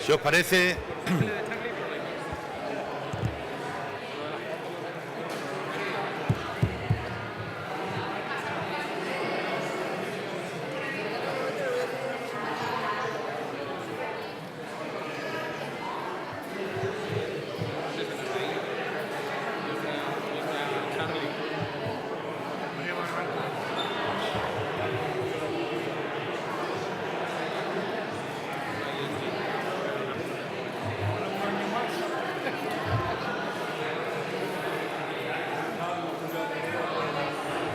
Si os parece...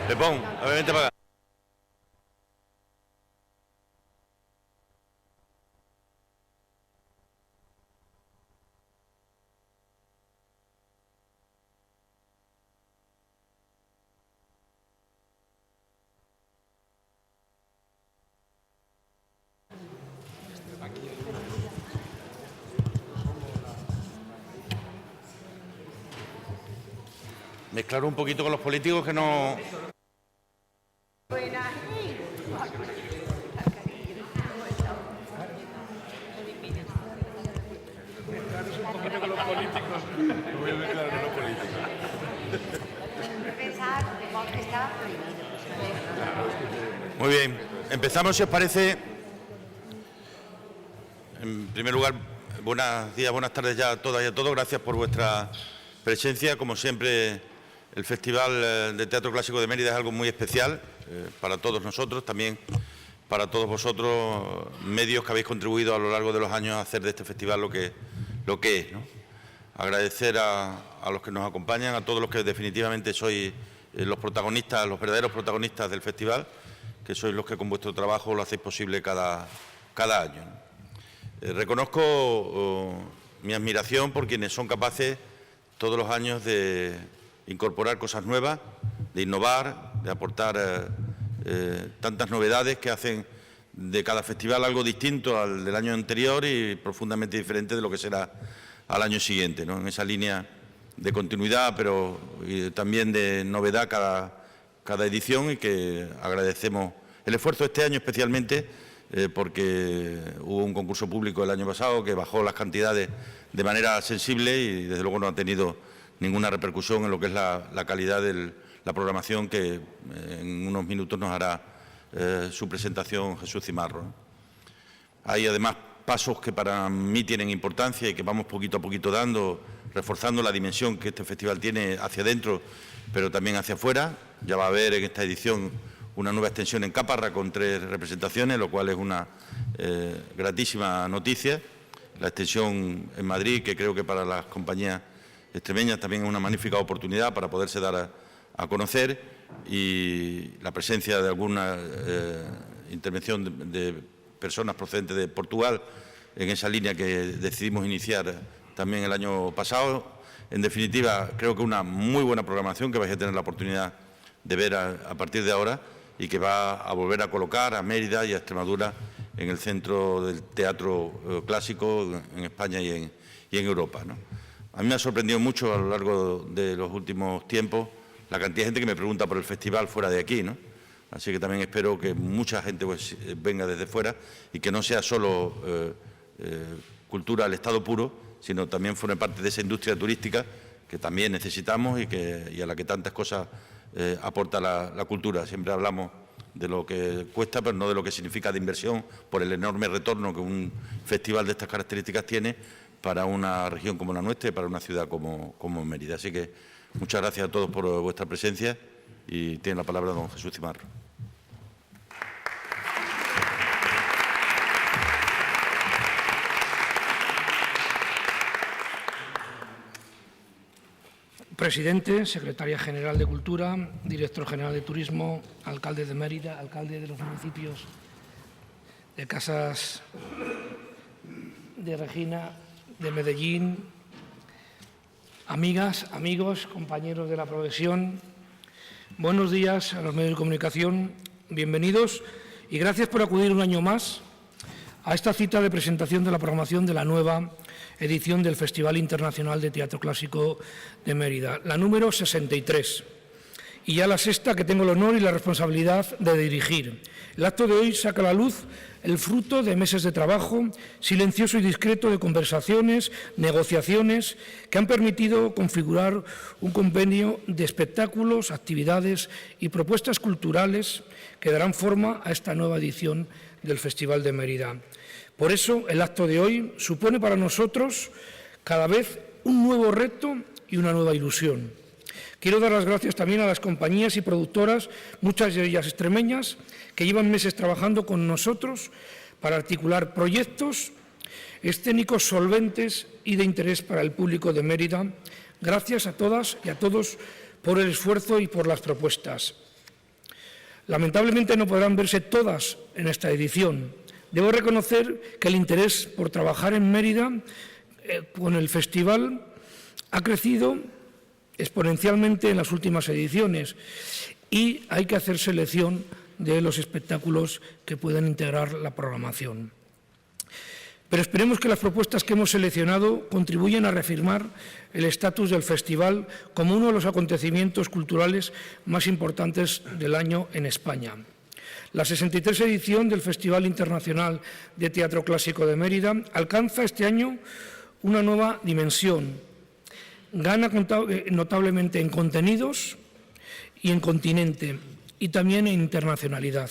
Pepón, a ver, vente para acá. Mezclar un poquito con los políticos que no... Muy bien, empezamos si os parece. En primer lugar, buenos días, buenas tardes ya a todas y a todos. Gracias por vuestra presencia. Como siempre, el Festival de Teatro Clásico de Mérida es algo muy especial para todos nosotros, también para todos vosotros, medios que habéis contribuido a lo largo de los años a hacer de este festival lo que es, ¿no? Agradecer a los que nos acompañan, a todos los que definitivamente sois los protagonistas, los verdaderos protagonistas del festival, que sois los que con vuestro trabajo lo hacéis posible cada año, ¿no? Reconozco mi admiración por quienes son capaces todos los años de incorporar cosas nuevas, de innovar, de aportar tantas novedades que hacen de cada festival algo distinto al del año anterior y profundamente diferente de lo que será al año siguiente, ¿no? En esa línea de continuidad, pero también de novedad cada edición, y que agradecemos el esfuerzo este año especialmente porque hubo un concurso público el año pasado que bajó las cantidades de manera sensible y desde luego no ha tenido ninguna repercusión en lo que es la calidad de la programación, que en unos minutos nos hará su presentación Jesús Cimarro, ¿no? Hay además pasos que para mí tienen importancia y que vamos poquito a poquito dando, reforzando la dimensión que este festival tiene hacia adentro, pero también hacia afuera. Ya va a haber en esta edición una nueva extensión en Caparra con 3 representaciones, lo cual es una gratísima noticia. La extensión en Madrid, que creo que para las compañías extremeñas también es una magnífica oportunidad para poderse dar a conocer, y la presencia de alguna intervención de personas procedentes de Portugal en esa línea que decidimos iniciar también el año pasado. En definitiva, creo que una muy buena programación que vais a tener la oportunidad de ver a partir de ahora, y que va a volver a colocar a Mérida y a Extremadura en el centro del teatro clásico en España y en Europa, ¿no? A mí me ha sorprendido mucho a lo largo de los últimos tiempos la cantidad de gente que me pregunta por el festival fuera de aquí, ¿no? Así que también espero que mucha gente pues venga desde fuera y que no sea solo cultura al estado puro, sino también forme parte de esa industria turística que también necesitamos y a la que tantas cosas aporta la cultura. Siempre hablamos de lo que cuesta, pero no de lo que significa de inversión, por el enorme retorno que un festival de estas características tiene para una región como la nuestra y para una ciudad como Mérida. Así que muchas gracias a todos por vuestra presencia, y tiene la palabra don Jesús Cimarro. Presidente, Secretaria General de Cultura, Director General de Turismo, Alcalde de Mérida, Alcalde de los municipios de Casas de Regina, de Medellín, amigas, amigos, compañeros de la profesión, buenos días a los medios de comunicación, bienvenidos y gracias por acudir un año más a esta cita de presentación de la programación de la nueva edición del Festival Internacional de Teatro Clásico de Mérida, la número 63. y ya la sexta que tengo el honor y la responsabilidad de dirigir. El acto de hoy saca a la luz el fruto de meses de trabajo, silencioso y discreto de conversaciones, negociaciones, que han permitido configurar un convenio de espectáculos, actividades y propuestas culturales que darán forma a esta nueva edición del Festival de Mérida. Por eso, el acto de hoy supone para nosotros cada vez un nuevo reto y una nueva ilusión. Quiero dar las gracias también a las compañías y productoras, muchas de ellas extremeñas, que llevan meses trabajando con nosotros para articular proyectos escénicos solventes y de interés para el público de Mérida. Gracias a todas y a todos por el esfuerzo y por las propuestas. Lamentablemente no podrán verse todas en esta edición. Debo reconocer que el interés por trabajar en Mérida con el festival ha crecido exponencialmente en las últimas ediciones y hay que hacer selección de los espectáculos que puedan integrar la programación. Pero esperemos que las propuestas que hemos seleccionado contribuyan a reafirmar el estatus del festival como uno de los acontecimientos culturales más importantes del año en España. La 63 edición del Festival Internacional de Teatro Clásico de Mérida alcanza este año una nueva dimensión. Gana notablemente en contenidos y en continente y también en internacionalidad.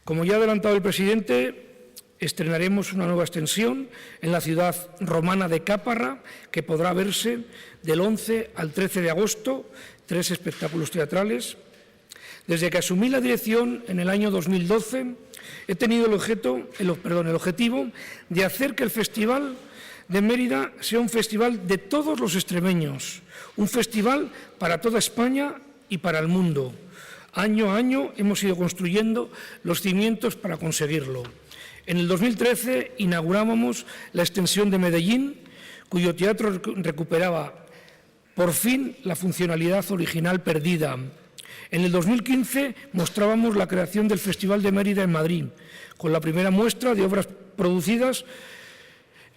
Como ya ha adelantado el presidente, estrenaremos una nueva extensión en la ciudad romana de Caparra, que podrá verse del 11 al 13 de agosto, 3 espectáculos teatrales. Desde que asumí la dirección en el año 2012, he tenido el objetivo de hacer que el Festival de Mérida sea un festival de todos los extremeños, un festival para toda España y para el mundo. Año a año hemos ido construyendo los cimientos para conseguirlo. En el 2013 inaugurábamos la extensión de Medellín, cuyo teatro recuperaba por fin la funcionalidad original perdida. En el 2015 mostrábamos la creación del Festival de Mérida en Madrid, con la primera muestra de obras producidas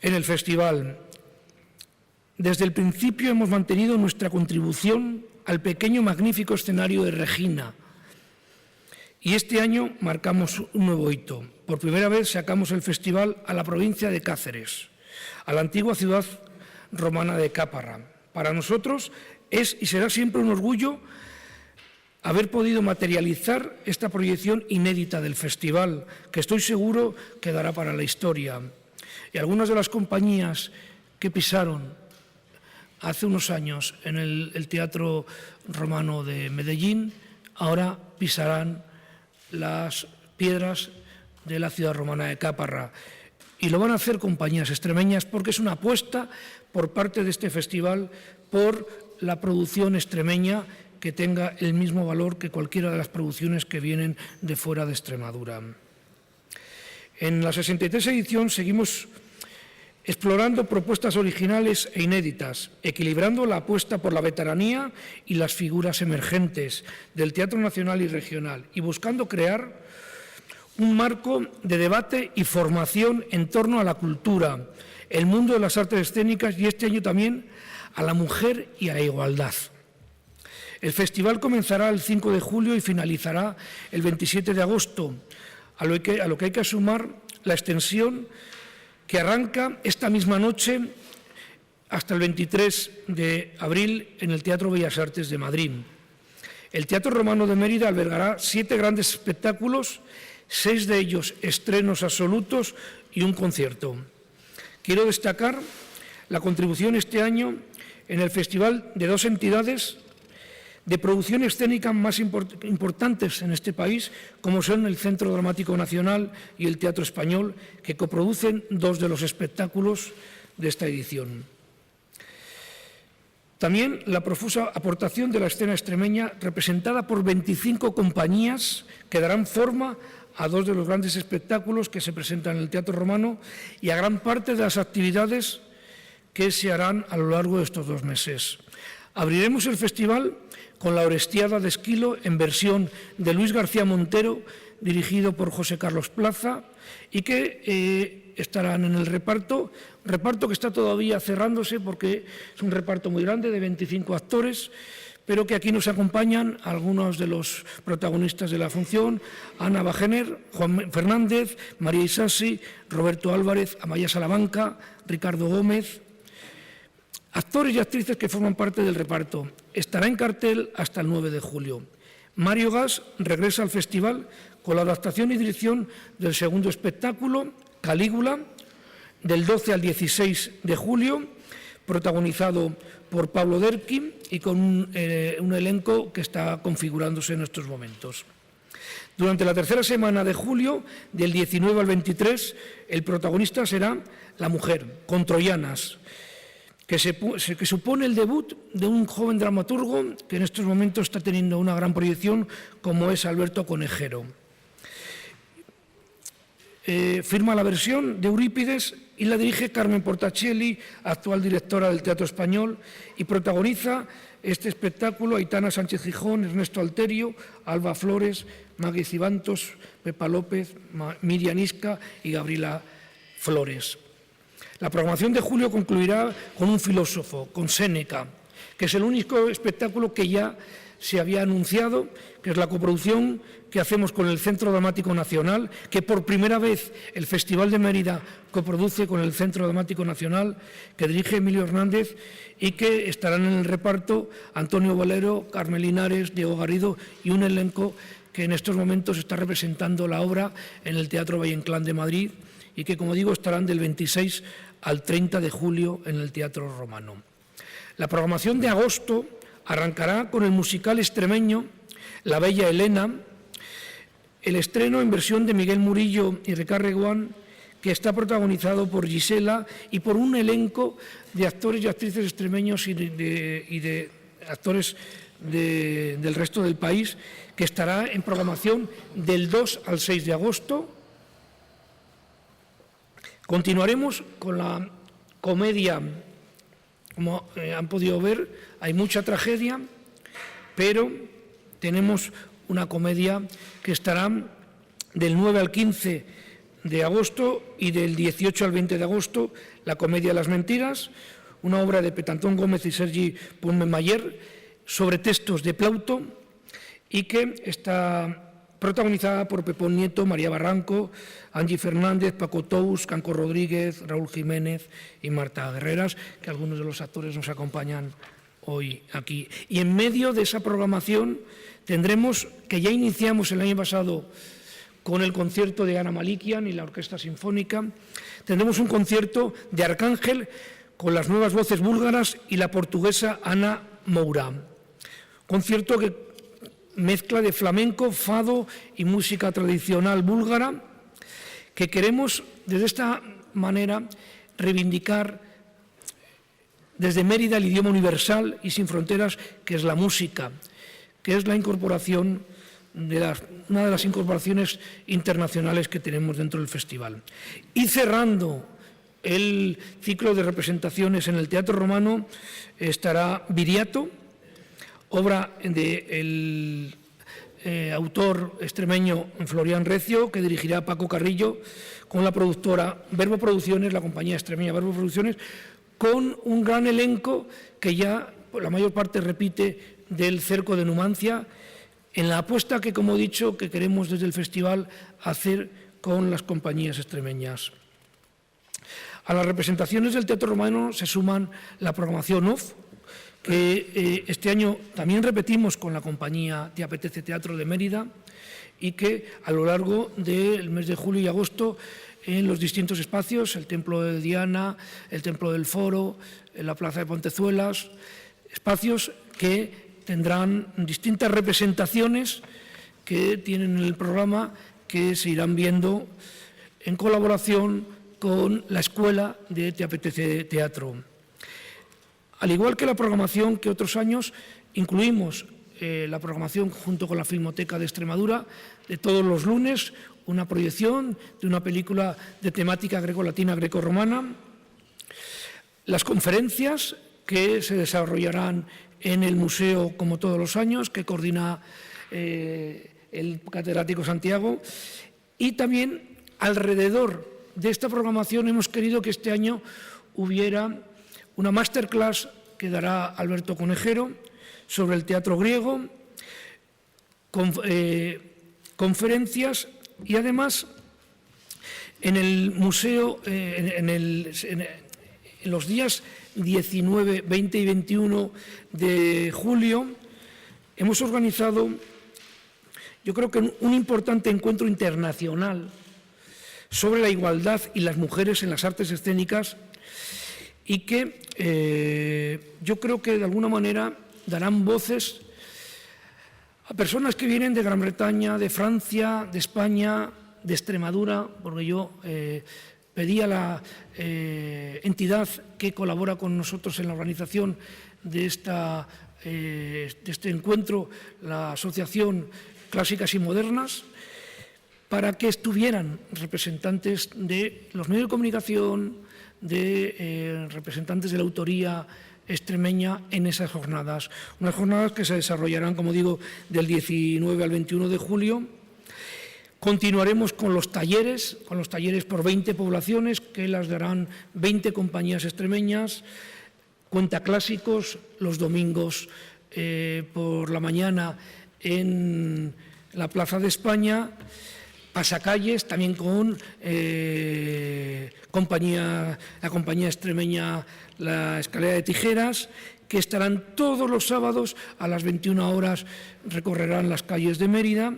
en el festival. Desde el principio hemos mantenido nuestra contribución al pequeño magnífico escenario de Regina. Y este año marcamos un nuevo hito. Por primera vez sacamos el festival a la provincia de Cáceres, a la antigua ciudad romana de Caparra. Para nosotros es y será siempre un orgullo haber podido materializar esta proyección inédita del festival, que estoy seguro quedará para la historia. Y algunas de las compañías que pisaron hace unos años en el Teatro Romano de Medellín, ahora pisarán las piedras de la ciudad romana de Caparra. Y lo van a hacer compañías extremeñas porque es una apuesta por parte de este festival por la producción extremeña que tenga el mismo valor que cualquiera de las producciones que vienen de fuera de Extremadura. En la 63 edición seguimos explorando propuestas originales e inéditas, equilibrando la apuesta por la veteranía y las figuras emergentes del teatro nacional y regional y buscando crear un marco de debate y formación en torno a la cultura, el mundo de las artes escénicas y este año también a la mujer y a la igualdad. El festival comenzará el 5 de julio y finalizará el 27 de agosto, a lo que hay que sumar la extensión que arranca esta misma noche hasta el 23 de abril en el Teatro Bellas Artes de Madrid. El Teatro Romano de Mérida albergará 7 grandes espectáculos, 6 de ellos estrenos absolutos y un concierto. Quiero destacar la contribución este año en el festival de 2 entidades de producción escénica más importantes en este país, como son el Centro Dramático Nacional y el Teatro Español, que coproducen 2 de los espectáculos de esta edición. También la profusa aportación de la escena extremeña, representada por 25 compañías que darán forma a 2 de los grandes espectáculos que se presentan en el Teatro Romano y a gran parte de las actividades que se harán a lo largo de estos 2 meses. Abriremos el festival con la Orestiada de Esquilo en versión de Luis García Montero, dirigido por José Carlos Plaza, y que estarán en el reparto que está todavía cerrándose porque es un reparto muy grande de 25 actores, pero que aquí nos acompañan algunos de los protagonistas de la función: Ana Bajener, Juan Fernández, María Isasi, Roberto Álvarez, Amaya Salamanca, Ricardo Gómez, actores y actrices que forman parte del reparto. Estará en cartel hasta el 9 de julio. Mario Gas regresa al festival con la adaptación y dirección del segundo espectáculo, Calígula, del 12 al 16 de julio, protagonizado por Pablo Derqui y con un elenco que está configurándose en estos momentos. Durante la tercera semana de julio, del 19 al 23, el protagonista será La mujer, con Troyanas, que supone el debut de un joven dramaturgo que en estos momentos está teniendo una gran proyección, como es Alberto Conejero. Firma la versión de Eurípides y la dirige Carmen Portacelli, actual directora del Teatro Español, y protagoniza este espectáculo Aitana Sánchez Gijón, Ernesto Alterio, Alba Flores, Magui Cibantos, Pepa López, Miriam Isca y Gabriela Flores. La programación de julio concluirá con un filósofo, con Séneca, que es el único espectáculo que ya se había anunciado, que es la coproducción que hacemos con el Centro Dramático Nacional, que por primera vez el Festival de Mérida coproduce con el Centro Dramático Nacional, que dirige Emilio Hernández, y que estarán en el reparto Antonio Bolero, Carmen Linares, Diego Garrido y un elenco que en estos momentos está representando la obra en el Teatro Valle Inclán de Madrid y que, como digo, estarán del 26 al 30 de julio en el Teatro Romano. La programación de agosto arrancará con el musical extremeño La Bella Elena, el estreno en versión de Miguel Murillo y Ricardo Reguán, que está protagonizado por Gisela y por un elenco de actores y actrices extremeños y de actores del resto del país, que estará en programación del 2 al 6 de agosto. Continuaremos con la comedia. Como han podido ver, hay mucha tragedia, pero tenemos una comedia que estará del 9 al 15 de agosto y del 18 al 20 de agosto, La comedia de las mentiras, una obra de Petantón Gómez y Sergi Pulme-Mayer sobre textos de Plauto y que está protagonizada por Pepón Nieto, María Barranco, Angie Fernández, Paco Tous, Canco Rodríguez, Raúl Jiménez y Marta Guerreras, que algunos de los actores nos acompañan hoy aquí. Y en medio de esa programación tendremos, que ya iniciamos el año pasado con el concierto de Ana Malikian y la Orquesta Sinfónica, tendremos un concierto de Arcángel con las nuevas voces búlgaras y la portuguesa Ana Moura. Concierto que mezcla de flamenco, fado y música tradicional búlgara, que queremos desde esta manera reivindicar desde Mérida el idioma universal y sin fronteras, que es la música, que es la incorporación una de las incorporaciones internacionales que tenemos dentro del festival. Y cerrando el ciclo de representaciones en el Teatro Romano estará Viriato, obra del autor extremeño Florian Recio, que dirigirá Paco Carrillo, con la productora Verbo Producciones, la compañía extremeña Verbo Producciones, con un gran elenco que ya por la mayor parte repite del Cerco de Numancia, en la apuesta que, como he dicho, que queremos desde el festival hacer con las compañías extremeñas. A las representaciones del Teatro Romano se suman la programación off, que este año también repetimos con la compañía Te Apetece Teatro de Mérida y que a lo largo del mes de julio y agosto en los distintos espacios, el Templo de Diana, el Templo del Foro, en la Plaza de Pontezuelas, espacios que tendrán distintas representaciones que tienen en el programa que se irán viendo en colaboración con la Escuela de Te Apetece Teatro. Al igual que la programación que otros años, incluimos la programación junto con la Filmoteca de Extremadura de todos los lunes, una proyección de una película de temática grecolatina, grecorromana, las conferencias que se desarrollarán en el museo como todos los años, que coordina el catedrático Santiago, y también alrededor de esta programación hemos querido que este año hubiera una masterclass que dará Alberto Conejero sobre el teatro griego, conferencias y además en el museo, en los días 19, 20 y 21 de julio, hemos organizado, yo creo que un importante encuentro internacional sobre la igualdad y las mujeres en las artes escénicas y que yo creo que de alguna manera darán voces a personas que vienen de Gran Bretaña, de Francia, de España, de Extremadura, porque yo pedí a la entidad que colabora con nosotros en la organización de este encuentro, la Asociación Clásicas y Modernas, para que estuvieran representantes de los medios de comunicación, de representantes de la autoría extremeña en esas jornadas. Unas jornadas que se desarrollarán, como digo, del 19 al 21 de julio. Continuaremos con los talleres por 20 poblaciones, que las darán 20 compañías extremeñas, cuentaclásicos, los domingos por la mañana en la Plaza de España, pasacalles también con la compañía extremeña La Escalera de Tijeras, que estarán todos los sábados a las 21 horas, recorrerán las calles de Mérida.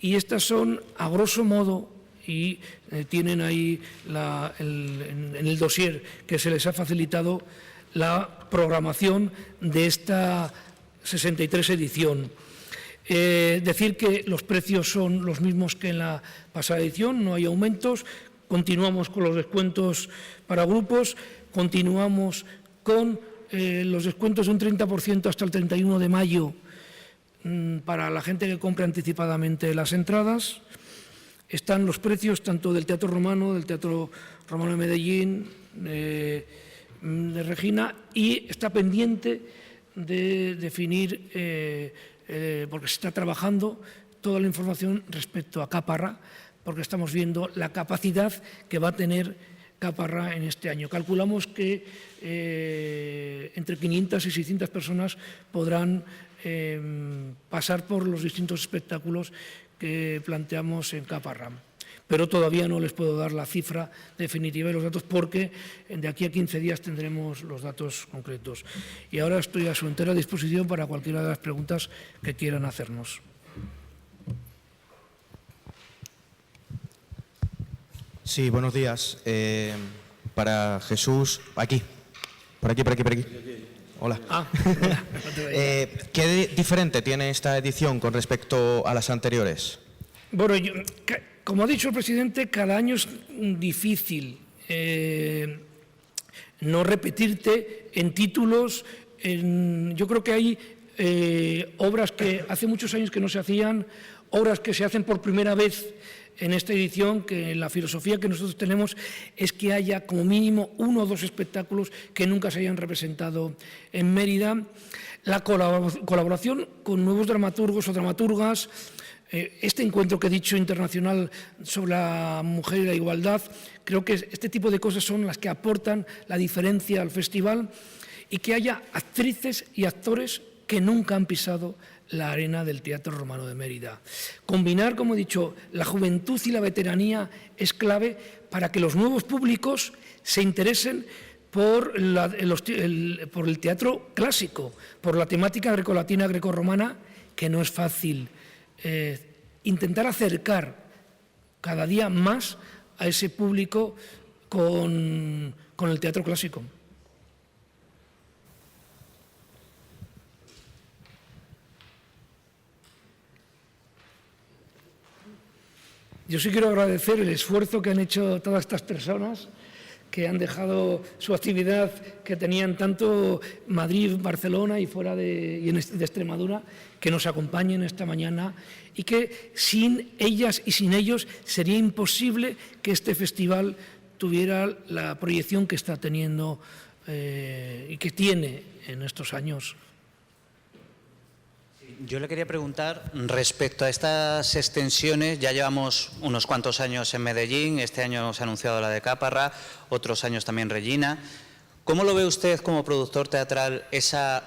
Y estas son, a grosso modo, y tienen ahí en el dossier que se les ha facilitado, la programación de esta 63 edición. Decir que los precios son los mismos que en la pasada edición, no hay aumentos. Continuamos con los descuentos para grupos, continuamos con los descuentos de un 30% hasta el 31 de mayo para la gente que compra anticipadamente las entradas. Están los precios tanto del Teatro Romano de Medellín, de Regina, y está pendiente de definir, porque se está trabajando toda la información respecto a Caparra, porque estamos viendo la capacidad que va a tener Caparra en este año. Calculamos que entre 500 y 600 personas podrán pasar por los distintos espectáculos que planteamos en Caparra. Pero todavía no les puedo dar la cifra definitiva de los datos porque de aquí a 15 días tendremos los datos concretos. Y ahora estoy a su entera disposición para cualquiera de las preguntas que quieran hacernos. Sí, buenos días. Para Jesús, por aquí. Hola. ¿Qué diferente tiene esta edición con respecto a las anteriores? Bueno, como ha dicho el presidente, cada año es difícil no repetirte en títulos. Yo creo que hay obras que hace muchos años que no se hacían, obras que se hacen por primera vez en esta edición, que la filosofía que nosotros tenemos es que haya como mínimo 1 o 2 espectáculos que nunca se hayan representado en Mérida. La colaboración con nuevos dramaturgos o dramaturgas, este encuentro que he dicho internacional sobre la mujer y la igualdad, creo que este tipo de cosas son las que aportan la diferencia al festival, y que haya actrices y actores que nunca han pisado la arena del Teatro Romano de Mérida. Combinar, como he dicho, la juventud y la veteranía es clave para que los nuevos públicos se interesen por el teatro clásico, por la temática grecolatina, grecorromana, que no es fácil. Intentar acercar cada día más a ese público con el teatro clásico. Yo sí quiero agradecer el esfuerzo que han hecho todas estas personas que han dejado su actividad que tenían tanto Madrid, Barcelona y fuera de Extremadura, que nos acompañen esta mañana, y que sin ellas y sin ellos sería imposible que este festival tuviera la proyección que está teniendo y que tiene en estos años. Yo le quería preguntar respecto a estas extensiones. Ya llevamos unos cuantos años en Medellín, este año se ha anunciado la de Caparra, otros años también Regina. ¿Cómo lo ve usted como productor teatral esa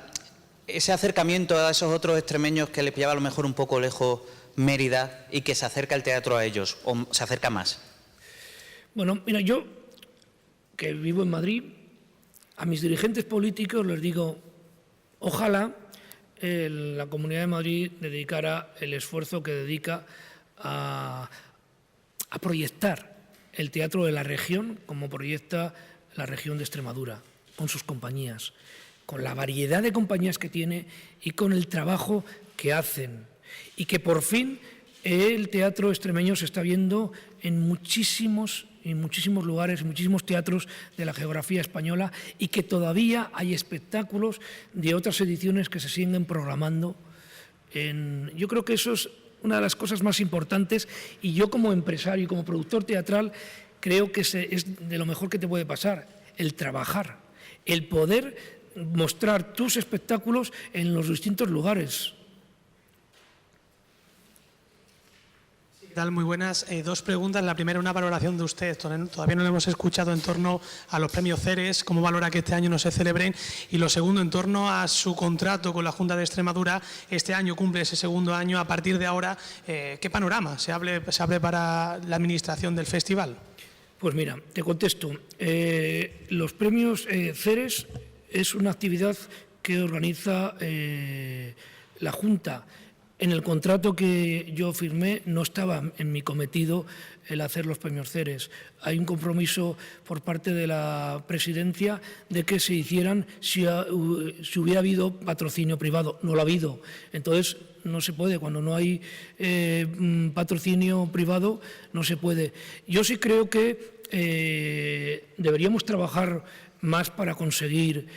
ese acercamiento a esos otros extremeños que le pillaba a lo mejor un poco lejos Mérida y que se acerca el teatro a ellos, o se acerca más? Bueno, mira, yo que vivo en Madrid, a mis dirigentes políticos les digo, ojalá la Comunidad de Madrid dedicara el esfuerzo que dedica a proyectar el teatro de la región como proyecta la región de Extremadura, con sus compañías, con la variedad de compañías que tiene y con el trabajo que hacen. Y que por fin el teatro extremeño se está viendo en muchísimos lugares, en muchísimos teatros de la geografía española, y que todavía hay espectáculos de otras ediciones que se siguen programando. Yo creo que eso es una de las cosas más importantes, y yo como empresario y como productor teatral creo que es de lo mejor que te puede pasar, el trabajar, el poder mostrar tus espectáculos en los distintos lugares. ¿Qué tal? Muy buenas. Dos preguntas. La primera, una valoración de usted. Todavía no lo hemos escuchado en torno a los premios Ceres. ¿Cómo valora que este año no se celebren? Y lo segundo, en torno a su contrato con la Junta de Extremadura. Este año cumple ese segundo año. A partir de ahora, ¿qué panorama se abre para la administración del festival? Pues mira, te contesto. Los premios Ceres es una actividad que organiza la Junta. En el contrato que yo firmé no estaba en mi cometido el hacer los premios Ceres. Hay un compromiso por parte de la presidencia de que se hicieran si hubiera habido patrocinio privado. No lo ha habido. Entonces, no se puede. Cuando no hay patrocinio privado, no se puede. Yo sí creo que deberíamos trabajar más para conseguir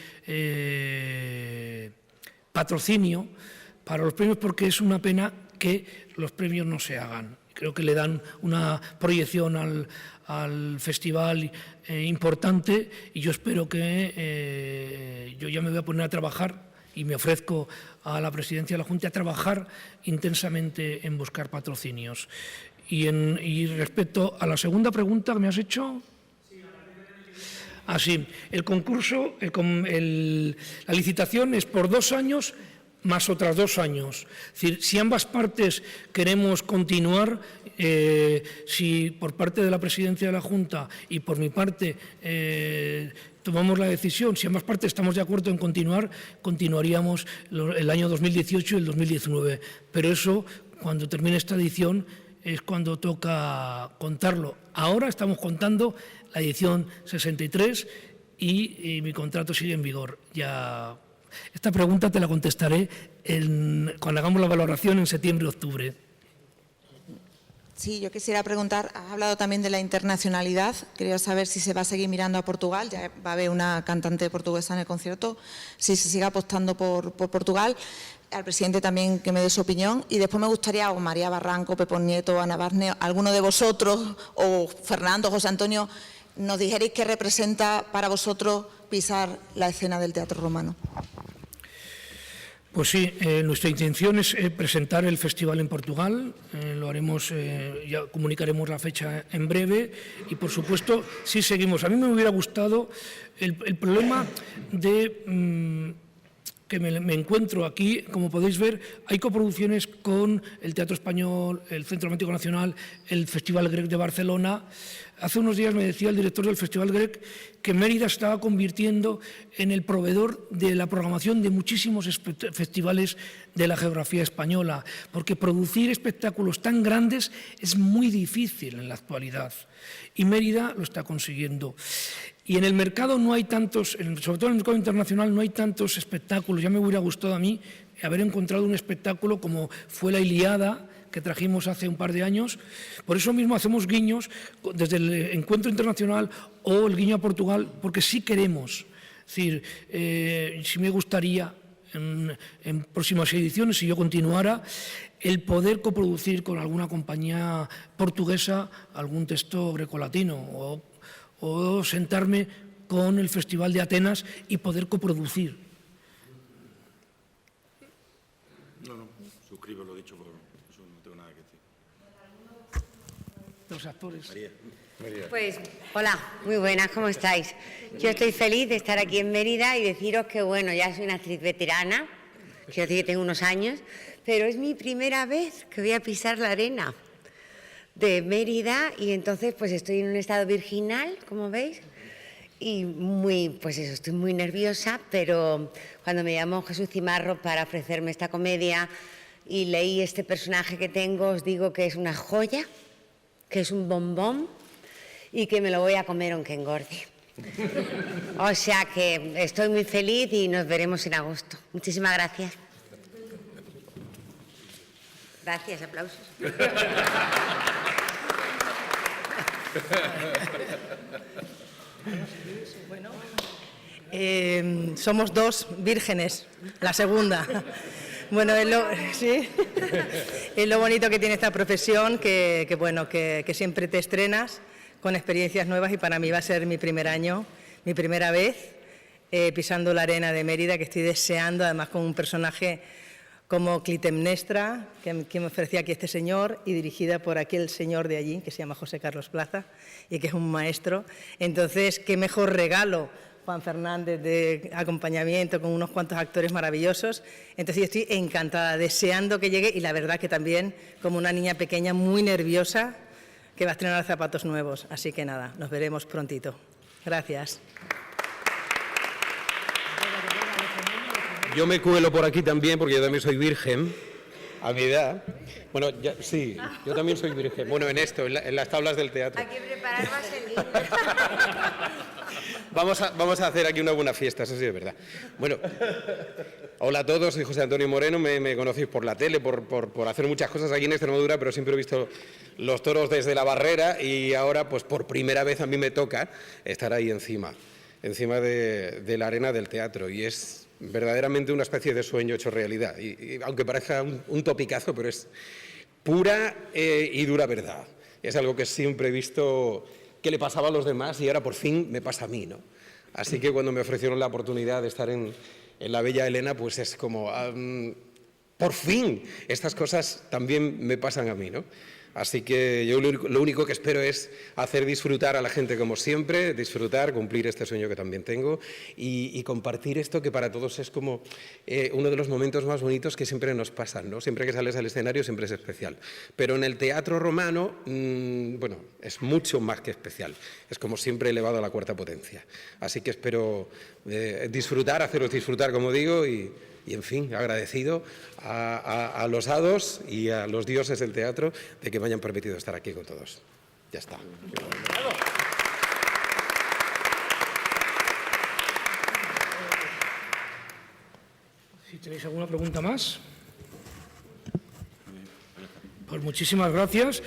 patrocinio para los premios, porque es una pena que los premios no se hagan. Creo que le dan una proyección al festival importante, y yo espero que yo ya me voy a poner a trabajar, y me ofrezco a la presidencia de la Junta a trabajar intensamente en buscar patrocinios. Y respecto a la segunda pregunta que me has hecho... Así, el concurso, la licitación es por 2 años más otras 2 años. Es decir, si ambas partes queremos continuar, si por parte de la presidencia de la Junta y por mi parte tomamos la decisión, si ambas partes estamos de acuerdo en continuar, continuaríamos el año 2018 y el 2019. Pero eso, cuando termine esta edición, es cuando toca contarlo. Ahora estamos contando la edición 63 y mi contrato sigue en vigor. Esta pregunta te la contestaré cuando hagamos la valoración en septiembre-octubre. Sí, yo quisiera preguntar, has hablado también de la internacionalidad, quería saber si se va a seguir mirando a Portugal, ya va a haber una cantante portuguesa en el concierto, si se sigue apostando por Portugal, al presidente también que me dé su opinión, y después me gustaría, o María Barranco, Pepón Nieto, Ana Barne, alguno de vosotros, o Fernando, José Antonio, nos dijerais qué representa para vosotros pisar la escena del teatro romano. Pues sí, nuestra intención es presentar el festival en Portugal, lo haremos, ya comunicaremos la fecha en breve, y por supuesto sí seguimos. A mí me hubiera gustado el problema de que me encuentro aquí, como podéis ver, hay coproducciones con el Teatro Español, el Centro Dramático Nacional, el Festival Grec de Barcelona. Hace unos días me decía el director del Festival Grec que Mérida estaba convirtiendo en el proveedor de la programación de muchísimos festivales de la geografía española, porque producir espectáculos tan grandes es muy difícil en la actualidad, y Mérida lo está consiguiendo. Y en el mercado no hay tantos, sobre todo en el mercado internacional, no hay tantos espectáculos. Ya me hubiera gustado a mí haber encontrado un espectáculo como fue la Ilíada, que trajimos hace un par de años. Por eso mismo hacemos guiños desde el encuentro internacional o el guiño a Portugal, porque sí queremos. Es decir, sí me gustaría en próximas ediciones, si yo continuara, el poder coproducir con alguna compañía portuguesa algún texto grecolatino, o sentarme con el Festival de Atenas y poder coproducir. No, suscribo lo dicho, por eso no tengo nada que decir. Los actores. María. Pues, hola, muy buenas, ¿cómo estáis? Yo estoy feliz de estar aquí en Mérida y deciros que, bueno, ya soy una actriz veterana, quiero decir que tengo unos años, pero es mi primera vez que voy a pisar la arena de Mérida y entonces pues estoy en un estado virginal, como veis, y estoy muy nerviosa, pero cuando me llamó Jesús Cimarro para ofrecerme esta comedia y leí este personaje que tengo, os digo que es una joya, que es un bombón y que me lo voy a comer aunque engorde. O sea que estoy muy feliz y nos veremos en agosto. Muchísimas gracias. Gracias, aplausos. Somos dos vírgenes, la segunda. Bueno, es lo bonito que tiene esta profesión, que siempre te estrenas con experiencias nuevas y para mí va a ser mi primer año, mi primera vez pisando la arena de Mérida, que estoy deseando, además con un personaje como Clitemnestra, que me ofrecía aquí este señor, y dirigida por aquel señor de allí, que se llama José Carlos Plaza, y que es un maestro. Entonces, qué mejor regalo, Juan Fernández, de acompañamiento con unos cuantos actores maravillosos. Entonces, yo estoy encantada, deseando que llegue, y la verdad que también, como una niña pequeña, muy nerviosa, que va a estrenar zapatos nuevos. Así que nada, nos veremos prontito. Gracias. Yo me cuelo por aquí también, porque yo también soy virgen, a mi edad. Bueno, sí, yo también soy virgen. Bueno, en esto, en las tablas del teatro. Hay que preparar vaselina. Vamos a hacer aquí una buena fiesta, eso sí es verdad. Bueno, hola a todos, soy José Antonio Moreno, me conocéis por la tele, por hacer muchas cosas aquí en Extremadura, pero siempre he visto los toros desde la barrera y ahora, pues por primera vez a mí me toca estar ahí encima de la arena del teatro, y es verdaderamente una especie de sueño hecho realidad, y aunque parezca un topicazo, pero es pura y dura verdad. Es algo que siempre he visto que le pasaba a los demás y ahora por fin me pasa a mí, ¿no? Así que cuando me ofrecieron la oportunidad de estar en la Bella Helena, pues es como, por fin, estas cosas también me pasan a mí, ¿no? Así que yo lo único que espero es hacer disfrutar a la gente como siempre, disfrutar, cumplir este sueño que también tengo y compartir esto que para todos es como uno de los momentos más bonitos que siempre nos pasan, ¿no? Siempre que sales al escenario siempre es especial. Pero en el teatro romano, bueno, es mucho más que especial. Es como siempre elevado a la cuarta potencia. Así que espero disfrutar, haceros disfrutar, como digo, y en fin, agradecido a los hados y a los dioses del teatro de que me hayan permitido estar aquí con todos. Ya está. Si tenéis alguna pregunta más. Pues muchísimas gracias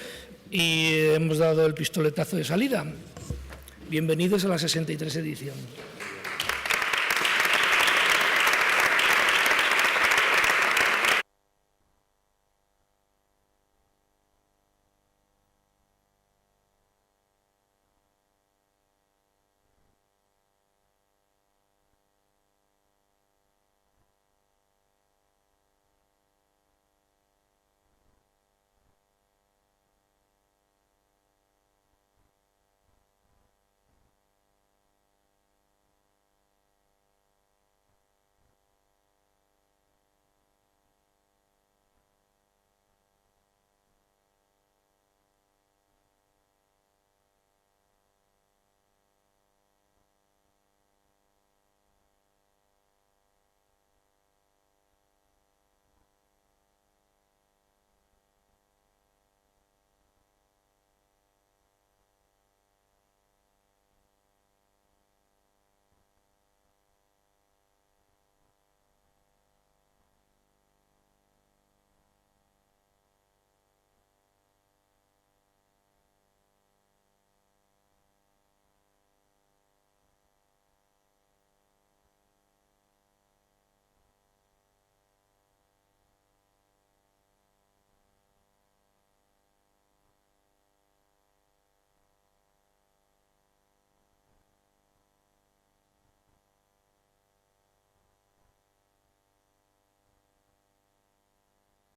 y hemos dado el pistoletazo de salida. Bienvenidos a la 63 edición.